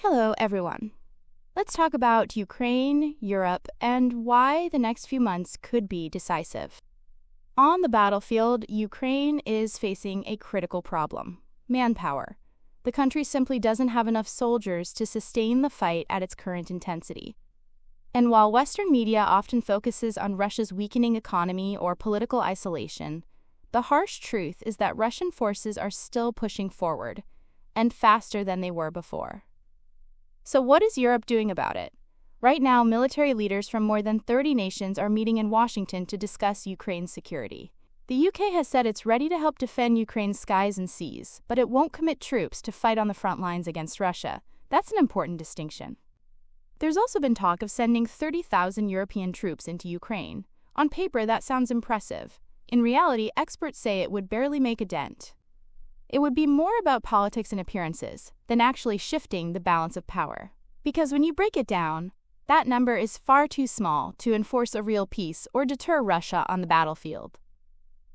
Hello, everyone. Let's talk about Ukraine, Europe, and why the next few months could be decisive. On the battlefield, Ukraine is facing a critical problem: manpower. The country simply doesn't have enough soldiers to sustain the fight at its current intensity. And while Western media often focuses on Russia's weakening economy or political isolation, the harsh truth is that Russian forces are still pushing forward, and faster than they were before. So what is Europe doing about it? Right now, military leaders from more than 30 nations are meeting in Washington to discuss Ukraine's security. The UK has said it's ready to help defend Ukraine's skies and seas, but it won't commit troops to fight on the front lines against Russia. That's an important distinction. There's also been talk of sending 30,000 European troops into Ukraine. On paper, that sounds impressive. In reality, experts say it would barely make a dent. It would be more about politics and appearances than actually shifting the balance of power. Because when you break it down, that number is far too small to enforce a real peace or deter Russia on the battlefield.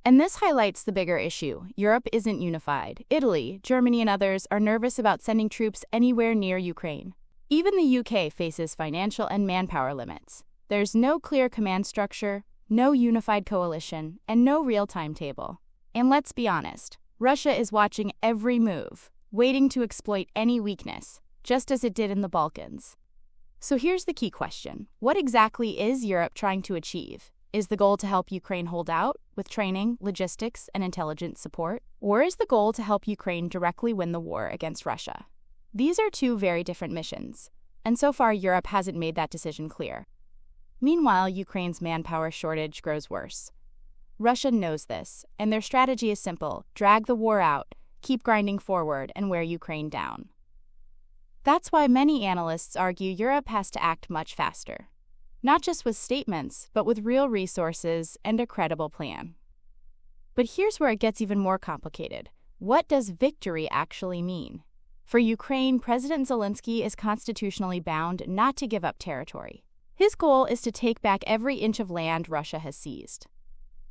And this highlights the bigger issue. Europe isn't unified. Italy, Germany, and others are nervous about sending troops anywhere near Ukraine. Even the UK faces financial and manpower limits. There's no clear command structure, no unified coalition, and no real timetable. And let's be honest, Russia is watching every move, waiting to exploit any weakness, just as it did in the Balkans. So here's the key question. What exactly is Europe trying to achieve? Is the goal to help Ukraine hold out, with training, logistics, and intelligence support? Or is the goal to help Ukraine directly win the war against Russia? These are two very different missions, and so far Europe hasn't made that decision clear. Meanwhile, Ukraine's manpower shortage grows worse. Russia knows this, and their strategy is simple: drag the war out, keep grinding forward, and wear Ukraine down. That's why many analysts argue Europe has to act much faster. Not just with statements, but with real resources and a credible plan. But here's where it gets even more complicated. What does victory actually mean? For Ukraine, President Zelensky is constitutionally bound not to give up territory. His goal is to take back every inch of land Russia has seized.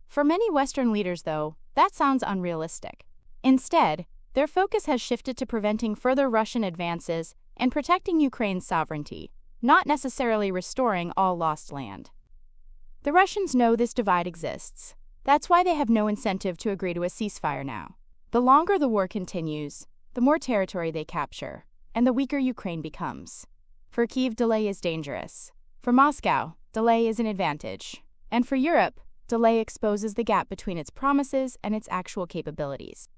For many Western leaders, though, that sounds unrealistic. Instead, their focus has shifted to preventing further Russian advances and protecting Ukraine's sovereignty, not necessarily restoring all lost land. The Russians know this divide exists. That's why they have no incentive to agree to a ceasefire now. The longer the war continues, the more territory they capture, and the weaker Ukraine becomes. For Kyiv, delay is dangerous. For Moscow, delay is an advantage. And for Europe, delay exposes the gap between its promises and its actual capabilities.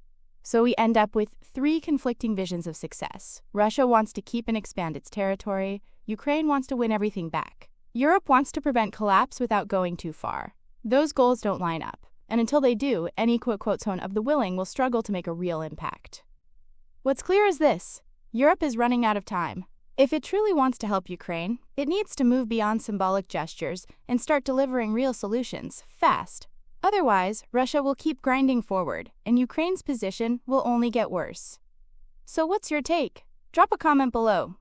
So we end up with three conflicting visions of success. Russia wants to keep and expand its territory. Ukraine wants to win everything back. Europe wants to prevent collapse without going too far. Those goals don't line up, and until they do, any quote zone of the willing will struggle to make a real impact. What's clear is this: Europe is running out of time. If it truly wants to help Ukraine, it needs to move beyond symbolic gestures and start delivering real solutions, fast. Otherwise, Russia will keep grinding forward, and Ukraine's position will only get worse. So what's your take? Drop a comment below.